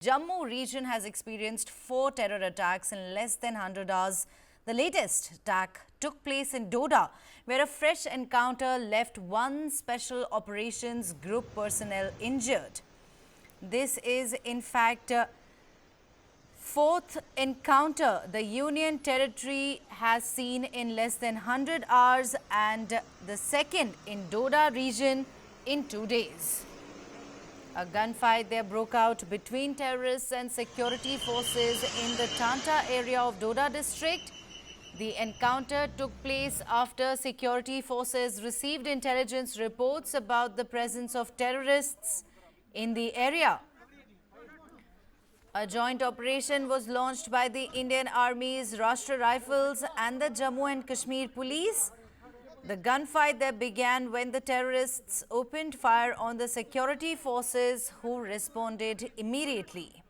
Jammu region has experienced 4 terror attacks in less than 100 hours. The latest attack took place in Doda, where a fresh encounter left one special operations group personnel injured. This is in fact fourth encounter the Union territory has seen in less than 100 hours and the second in Doda region in 2 days. A gunfight there broke out between terrorists and security forces in the Tanta area of Doda district. The encounter took place after security forces received intelligence reports about the presence of terrorists in the area. A joint operation was launched by the Indian Army's Rashtra Rifles and the Jammu and Kashmir Police. The gunfight there began when the terrorists opened fire on the security forces who responded immediately.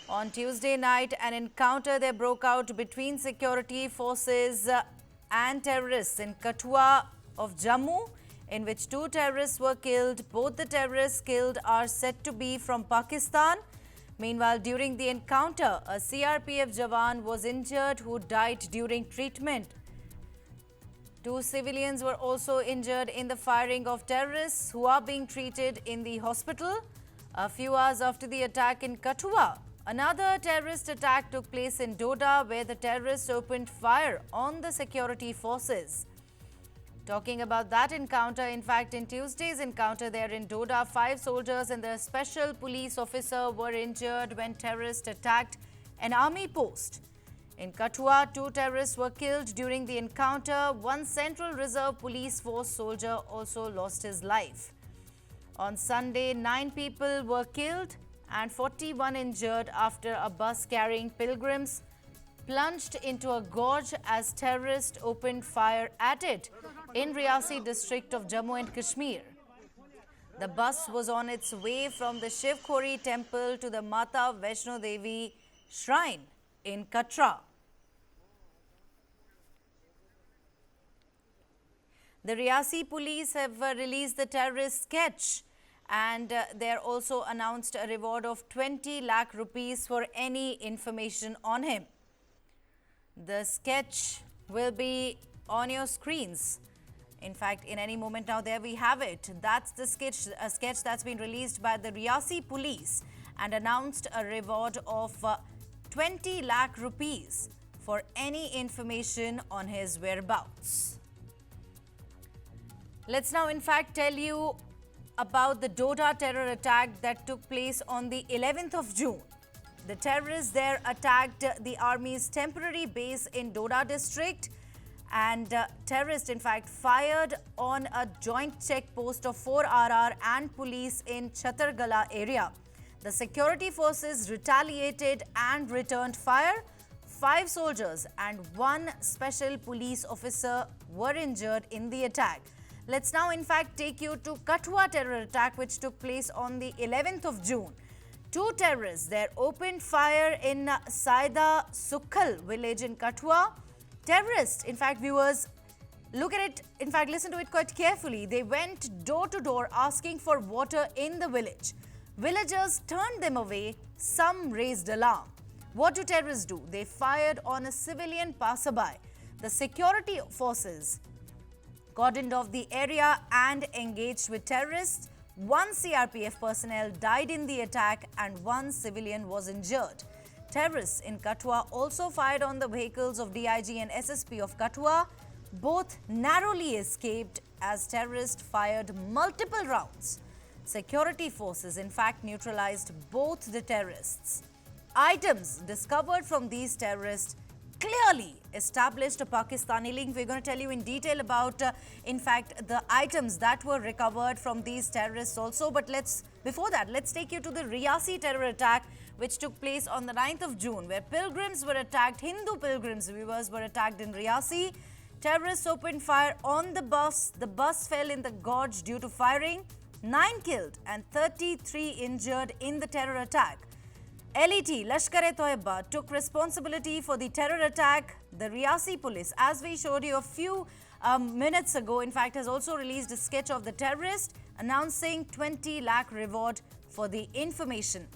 On Tuesday night, an encounter there broke out between security forces and terrorists in Kathua of Jammu, in which 2 terrorists were killed. Both the terrorists killed are said to be from Pakistan. Meanwhile, during the encounter, a CRPF Jawan was injured who died during treatment. 2 civilians were also injured in the firing of terrorists who are being treated in the hospital. A few hours after the attack in Kathua, another terrorist attack took place in Doda, where the terrorists opened fire on the security forces. Talking about that encounter, in fact, in Tuesday's encounter there in Doda, 5 soldiers and the special police officer were injured when terrorists attacked an army post. In Kathua, 2 terrorists were killed during the encounter. 1 Central Reserve Police Force soldier also lost his life. On Sunday, 9 people were killed and 41 injured after a bus carrying pilgrims plunged into a gorge as terrorists opened fire at it in Riyasi district of Jammu and Kashmir. The bus was on its way from the Shiv Khori temple to the Mata Vaishno Devi shrine in Katra. The Riyasi police have released the terrorist sketch, and they are also announced a reward of 20 lakh rupees for any information on him. The sketch will be on your screens. In fact, in any moment now, there we have it. That's the sketch that's been released by the Riyasi police and announced a reward of 20 lakh rupees for any information on his whereabouts. Let's now, in fact, tell you about the Doda terror attack that took place on the 11th of June. The terrorists there attacked the army's temporary base in Doda district, and terrorists in fact fired on a joint check post of 4RR and police in Chatargala area. The security forces retaliated and returned fire. 5 soldiers and 1 special police officer were injured in the attack. Let's now in fact take you to Kathua terror attack, which took place on the 11th of June. 2 terrorists there opened fire in Saida Sukhal village in Kathua. Terrorists, in fact, viewers, look at it, in fact, listen to it quite carefully. They went door to door asking for water in the village. Villagers turned them away. Some raised alarm. What do terrorists do? They fired on a civilian passerby. The security forces cordoned off the area and engaged with terrorists. 1 CRPF personnel died in the attack and 1 civilian was injured. Terrorists in Kathua also fired on the vehicles of DIG and SSP of Kathua. Both narrowly escaped as terrorists fired multiple rounds. Security forces in fact neutralized both the terrorists. Items discovered from these terrorists clearly established a Pakistani link. We're going to tell you in detail about, in fact, the items that were recovered from these terrorists also. But before that, let's take you to the Riyasi terror attack, which took place on the 9th of June, where pilgrims were attacked. Hindu pilgrims, viewers, were attacked in Riyasi. Terrorists opened fire on the bus. The bus fell in the gorge due to firing. 9 killed and 33 injured in the terror attack. LET, Lashkar-e-Toiba, took responsibility for the terror attack. The Riyasi police, as we showed you a few minutes ago, in fact, has also released a sketch of the terrorist announcing 20 lakh reward for the information.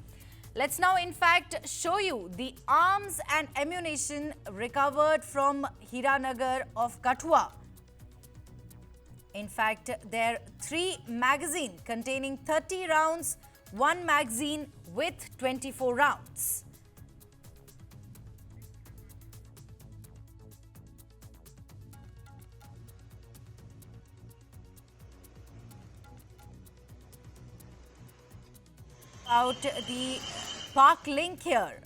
Let's now, in fact, show you the arms and ammunition recovered from Hiranagar of Kathua. In fact, there are 3 magazines containing 30 rounds, 1 magazine with 24 rounds. About the Park Link here.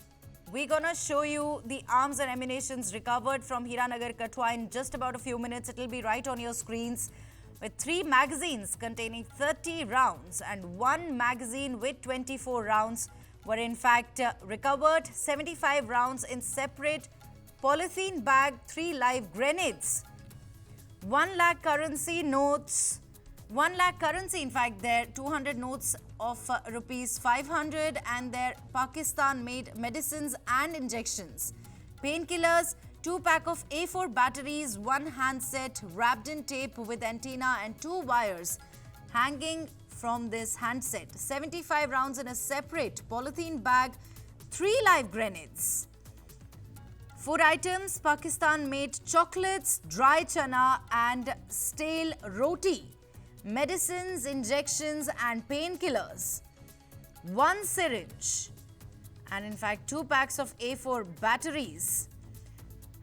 We're gonna show you the arms and ammunitions recovered from Hiranagar Kathua in just about a few minutes. It'll be right on your screens, with 3 magazines containing 30 rounds and 1 magazine with 24 rounds were in fact recovered. 75 rounds in separate polythene bag, 3 live grenades, 1 lakh currency notes, 1 lakh currency, in fact, there 200 notes of rupees 500, and their Pakistan-made medicines and injections, painkillers, 2 pack of A4 batteries, 1 handset wrapped in tape with antenna and 2 wires hanging from this handset, 75 rounds in a separate polythene bag, 3 live grenades. 4 items, Pakistan-made chocolates, dry chana and stale roti, medicines, injections and painkillers, 1 syringe, and in fact 2 packs of A4 batteries,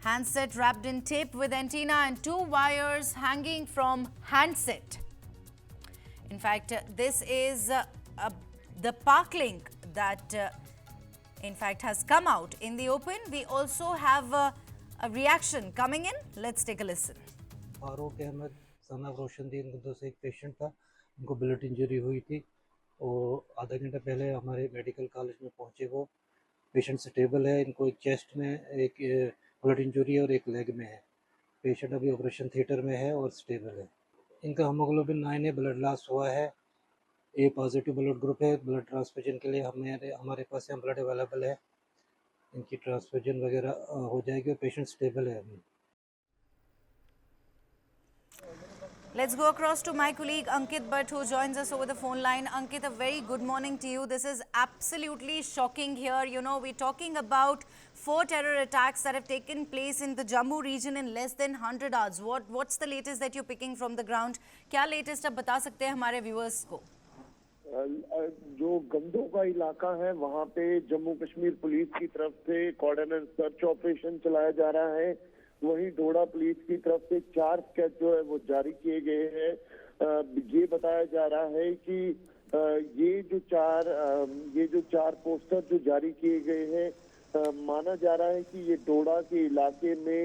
handset wrapped in tape with antenna and 2 wires hanging from handset. In fact, this is the Park Link that in fact has come out in the open. We also have a reaction coming in. Let's take a listen. Farooq Ahmed son of Roshandeen Gundo से एक patient था, उनको bullet injury हुई थी और आधा घंटा पहले हमारे मेडिकल कॉलेज में पहुंचे। वो पेशेंट स्टेबल है, इनको एक चेस्ट में एक बुलेट इंजरी और एक लेग में है। पेशेंट अभी ऑपरेशन थिएटर में है और स्टेबल है। इनका हीमोग्लोबिन 9 है, ब्लड लॉस हुआ है, ए पॉजिटिव ब्लड ग्रुप है। ब्लड ट्रांसफ्यूजन के लिए हमारे पास यहाँ ब्लड अवेलेबल है, इनकी ट्रांसफ्यूजन वगैरह हो जाएगी और पेशेंट स्टेबल है अभी। Let's go across to my colleague Ankit Bhatt, who joins us over the phone line. Ankit, a very good morning to you. This is absolutely shocking here. You know, we're talking about 4 terror attacks that have taken place in the Jammu region in less than 100 hours. What's the latest that you're picking from the ground? क्या latest आप बता सकते हैं हमारे viewers को? जो गंदों का इलाका है वहाँ पे जम्मू कश्मीर पुलिस की तरफ से कॉर्डिनेट सर्च ऑपरेशन चलाया जा रहा है। वहीं डोडा पुलिस की तरफ से 4 स्केच जो है वो जारी किए गए हैं। ये बताया जा रहा है कि ये जो चार पोस्टर जो जारी किए गए हैं, माना जा रहा है कि ये डोडा के इलाके में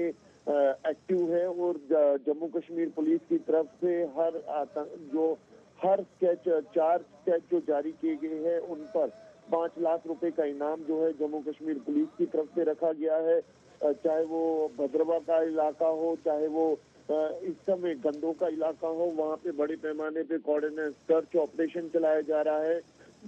एक्टिव है और जम्मू कश्मीर पुलिस की तरफ से हर स्केच 4 स्केच जो जारी किए गए हैं उन पर 5 लाख रुपए का इनाम जो है जम्मू कश्मीर पुलिस की तरफ से रखा गया है। चाहे वो भद्रवा का इलाका हो, चाहे वो इस समय गंदों का इलाका हो, वहाँ पे बड़े पैमाने पे कोऑर्डिनेट सर्च ऑपरेशन चलाया जा रहा है।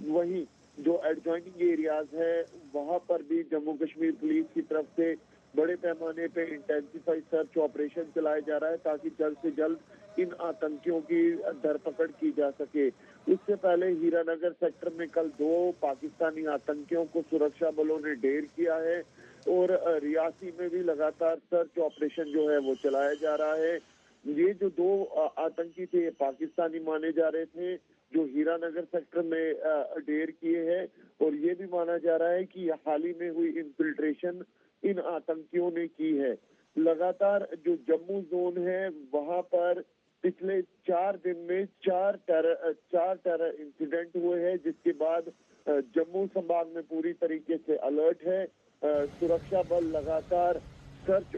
वहीं जो एडजॉइनिंग एरियाज है वहाँ पर भी जम्मू कश्मीर पुलिस की तरफ से बड़े पैमाने पे इंटेंसिफाइड सर्च ऑपरेशन चलाया जा रहा है ताकि जल्द से जल्द इन आतंकियों की धरपकड़ की जा सके। इससे पहले हीरानगर सेक्टर में कल 2 पाकिस्तानी आतंकियों को सुरक्षा बलों ने ढेर किया है और रियासी में भी लगातार सर्च ऑपरेशन जो है वो चलाया जा रहा है। ये जो 2 आतंकी थे पाकिस्तानी माने जा रहे थे जो हीरानगर सेक्टर में ढेर किए हैं और ये भी माना जा रहा है कि हाल ही में हुई इन्फिल्ट्रेशन इन आतंकियों ने की है। लगातार जो जम्मू जोन है वहां पर पिछले 4 दिन में 4 टेरर इंसिडेंट हुए हैं, जिसके बाद जम्मू संभाग में पूरी तरीके से अलर्ट है। सुरक्षा बल लगातार सर्च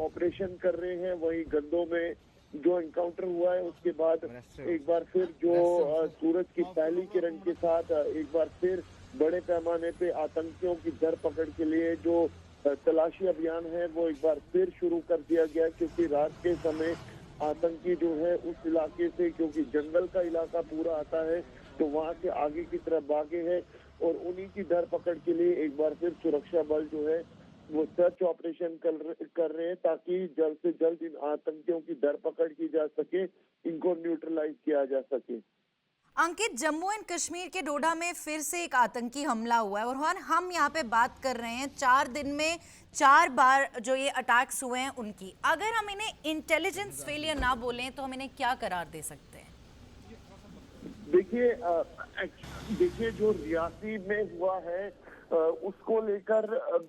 ऑपरेशन कर रहे हैं। वहीं गंदों में जो एनकाउंटर हुआ है उसके बाद एक बार फिर जो सूरज की पहली किरण के साथ एक बार फिर बड़े पैमाने पे आतंकियों की धरपकड़ के लिए जो तलाशी अभियान है वो एक बार फिर शुरू कर दिया गया, क्योंकि रात के समय आतंकी जो है उस इलाके से, क्योंकि जंगल का इलाका पूरा आता है, तो वहां से आगे की तरफ भागे हैं और उन्हीं की धरपकड़ के लिए एक बार फिर सुरक्षा बल जो है वो सर्च ऑपरेशन कर रहे हैं ताकि जल्द से जल्द इन आतंकियों की धरपकड़ की जा सके, इनको न्यूट्रलाइज किया जा सके। अंकित, जम्मू एंड कश्मीर के डोडा में फिर से एक आतंकी हमला हुआ है और हम यहाँ पे बात कर रहे हैं 4 दिन में 4 बार जो ये अटैक्स हुए हैं उनकी। अगर हम इन्हें इंटेलिजेंस फेलियर ना बोलें तो हम इन्हें क्या करार दे सकते हैं? देखिए जो रियासी में हुआ है उसको लेकर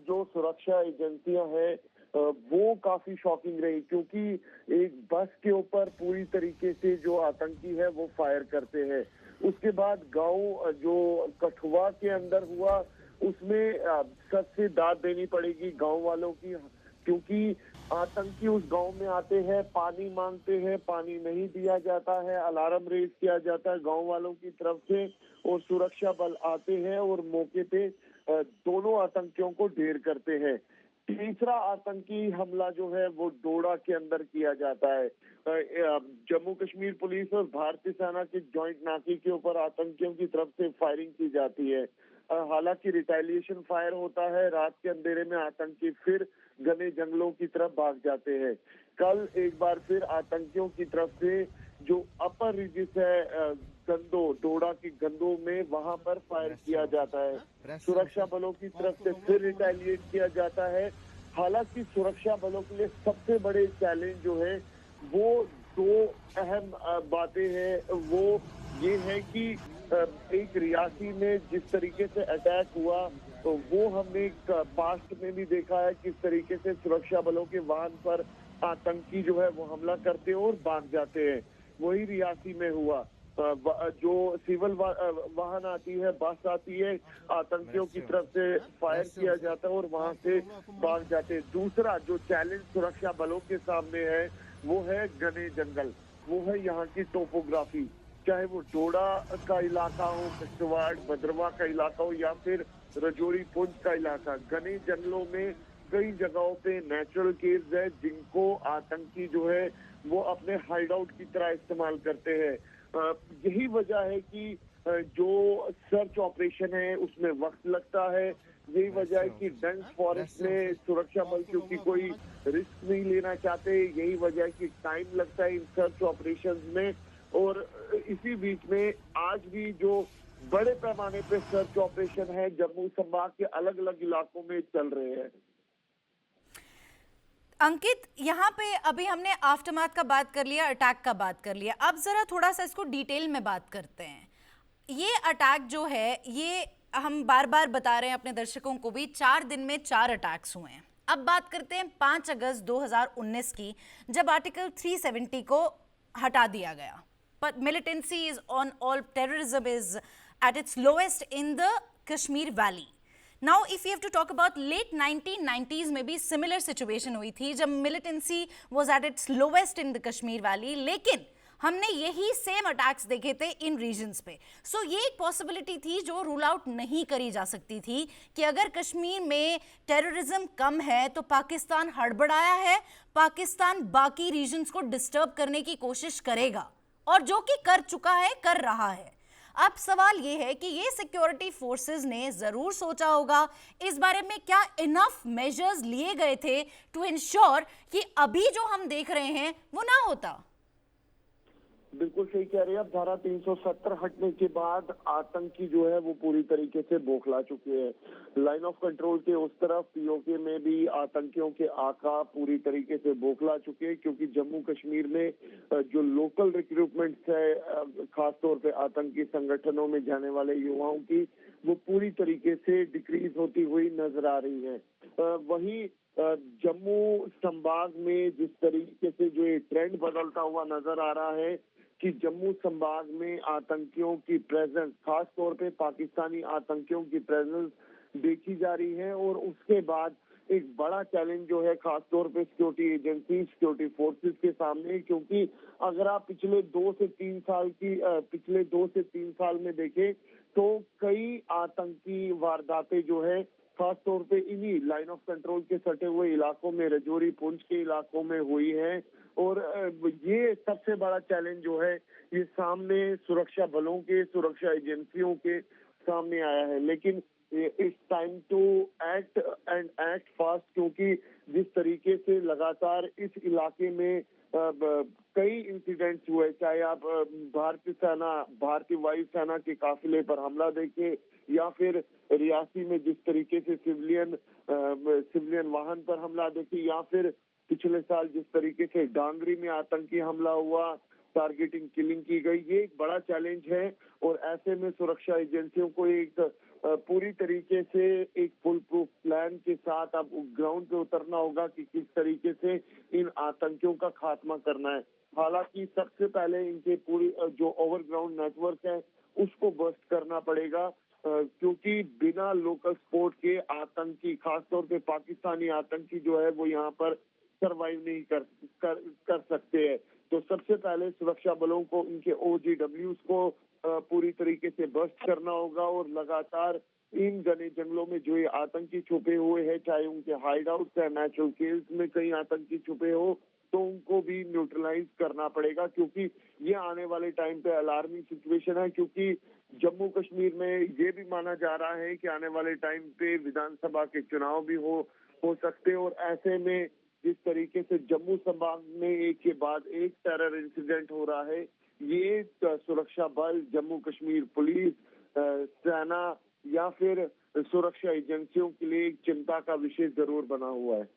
जो सुरक्षा एजेंसियां हैं वो काफी शॉकिंग रही, क्योंकि एक बस के ऊपर पूरी तरीके से जो आतंकी है वो फायर करते हैं। उसके बाद गांव जो कठुआ के अंदर हुआ उसमें सच से दाद देनी पड़ेगी गांव वालों की, क्योंकि आतंकी उस गांव में आते हैं, पानी मांगते हैं, पानी नहीं दिया जाता है, अलार्म रेज किया जाता है गांव वालों की तरफ से और सुरक्षा बल आते हैं और मौके पे दोनों आतंकियों को ढेर करते हैं। तीसरा आतंकी हमला जो है वो डोडा के अंदर किया जाता है। जम्मू कश्मीर पुलिस और भारतीय सेना के जॉइंट नाके के ऊपर आतंकियों की तरफ से फायरिंग की जाती है। हालांकि रिटेलिएशन फायर होता है, रात के अंधेरे में आतंकी फिर घने जंगलों की तरफ भाग जाते हैं। कल एक बार फिर आतंकियों की तरफ से जो अपर रिजिस है गंदो, डोडा की गंदो में वहां पर फायर किया जाता है। सुरक्षा बलों की तरफ से फिर रिटेलिएट किया जाता है। हालांकि सुरक्षा बलों के लिए सबसे बड़े चैलेंज जो है वो दो अहम बातें हैं। वो ये है कि एक रियासी में जिस तरीके से अटैक हुआ तो वो हमने पास्ट में भी देखा है किस तरीके से सुरक्षा बलों के वाहन पर आतंकी जो है वो हमला करते हैं और भाग जाते हैं। वही रियासी में हुआ, जो सिविल वाहन आती है, बस आती है, आतंकियों की तरफ से फायर किया जाता है और वहां से भाग जाते हैं। दूसरा जो चैलेंज सुरक्षा बलों के सामने है वो है घने जंगल, वो है यहाँ की टोपोग्राफी, चाहे वो डोडा का इलाका हो, किश्तवाड़ भद्रवा का इलाका हो या फिर रजौरी पुंछ का इलाका। घने जंगलों में कई जगहों पे नेचुरल केव्स है जिनको आतंकी जो है वो अपने हाइड आउट की तरह इस्तेमाल करते हैं। यही वजह है कि जो सर्च ऑपरेशन है उसमें वक्त लगता है। यही वजह है कि डेंस फॉरेस्ट में सुरक्षा बल क्योंकि कोई रिस्क नहीं लेना चाहते, यही वजह है कि टाइम लगता है इन सर्च ऑपरेशन में। और इसी बीच में आज भी जो बड़े पैमाने पे सर्च ऑपरेशन है जम्मू संभाग के अलग अलग इलाकों में चल रहे हैं। अंकित, यहाँ पे अभी हमने आफ्टरमाथ का बात कर लिया, अटैक का बात कर लिया, अब जरा थोड़ा सा इसको डिटेल में बात करते हैं। ये अटैक जो है ये हम बार बार बता रहे हैं अपने दर्शकों को भी, 4 दिन में 4 अटैक्स हुए हैं। अब बात करते हैं 5 अगस्त 2019 की, जब आर्टिकल 370 को हटा दिया गया। But militancy is on all, terrorism is at its lowest in the Kashmir Valley. Now, if you have to talk about late 1990s में भी similar situation हुई थी जब militancy was at its lowest in the Kashmir Valley, लेकिन हमने यही same attacks देखे थे इन रीजन्स पे। सो ये एक पॉसिबिलिटी थी जो रूल आउट नहीं करी जा सकती थी कि अगर कश्मीर में टेररिज्म कम है तो पाकिस्तान हड़बड़ाया है, पाकिस्तान बाकी रीजन्स को डिस्टर्ब करने की कोशिश करेगा और जो कि कर चुका है, कर रहा है। अब सवाल ये है कि ये सिक्योरिटी फोर्सेस ने जरूर सोचा होगा इस बारे में, क्या इनफ मेजर्स लिए गए थे टू इंश्योर कि अभी जो हम देख रहे हैं वो ना होता। बिल्कुल सही कह रहे हैं आप। धारा 370 हटने के बाद आतंकी जो है वो पूरी तरीके से बौखला चुके हैं। लाइन ऑफ कंट्रोल के उस तरफ पीओके में भी आतंकियों के आका पूरी तरीके से बौखला चुके हैं, क्योंकि जम्मू कश्मीर में जो लोकल रिक्रूटमेंट है खासतौर पे आतंकी संगठनों में जाने वाले युवाओं की, वो पूरी तरीके से डिक्रीज होती हुई नजर आ रही है। वहीं जम्मू संभाग में जिस तरीके से जो ये ट्रेंड बदलता हुआ नजर आ रहा है कि जम्मू संभाग में आतंकियों की प्रेजेंस, खास तौर पे पाकिस्तानी आतंकियों की प्रेजेंस देखी जा रही है। और उसके बाद एक बड़ा चैलेंज जो है खास तौर पे सिक्योरिटी एजेंसी, सिक्योरिटी फोर्सेस के सामने, क्योंकि अगर आप पिछले 2 से 3 साल में देखें तो कई आतंकी वारदातें जो है खास तौर पे इन्हीं लाइन ऑफ कंट्रोल के सटे हुए इलाकों में, रजौरी पुंछ के इलाकों में हुई है। और ये सबसे बड़ा चैलेंज जो है ये सामने सुरक्षा बलों के, सुरक्षा एजेंसियों के, सामने आया है, लेकिन it's time to act and act fast, क्योंकि जिस तरीके से लगातार इस इलाके में कई इंसिडेंट्स हुए, चाहे आप भारतीय वायुसेना के काफिले पर हमला देखें या फिर रियासी में जिस तरीके से सिविलियन वाहन पर हमला देखें, या फिर पिछले साल जिस तरीके से डांगरी में आतंकी हमला हुआ, टारगेटिंग किलिंग की गई, ये एक बड़ा चैलेंज है। और ऐसे में सुरक्षा एजेंसियों को एक पूरी तरीके से एक फुल प्रूफ प्लान के साथ अब ग्राउंड पे उतरना होगा कि किस तरीके से इन आतंकियों का खात्मा करना है। हालांकि सबसे पहले इनके पूरी जो ओवरग्राउंड नेटवर्क है उसको बस्ट करना पड़ेगा, क्योंकि बिना लोकल सपोर्ट के आतंकी, खासतौर पे पाकिस्तानी आतंकी जो है वो यहाँ पर सरवाइव नहीं कर सकते हैं। तो सबसे पहले सुरक्षा बलों को इनके OGWs को पूरी तरीके से बस्ट करना होगा और लगातार इन घने जंगलों में जो ये आतंकी छुपे हुए हैं, चाहे उनके हाइड आउट या नेचुरल केव्स में कई आतंकी छुपे हो, तो उनको भी न्यूट्रलाइज करना पड़ेगा, क्योंकि ये आने वाले टाइम पे अलार्मिंग सिचुएशन है। क्योंकि जम्मू कश्मीर में ये भी माना जा रहा है कि आने वाले टाइम पे विधानसभा के चुनाव भी हो सकते हैं, और ऐसे में जिस तरीके से जम्मू संभाग में एक के बाद एक टेरर इंसिडेंट हो रहा है, ये सुरक्षा बल, जम्मू कश्मीर पुलिस, सेना या फिर सुरक्षा एजेंसियों के लिए एक चिंता का विषय जरूर बना हुआ है।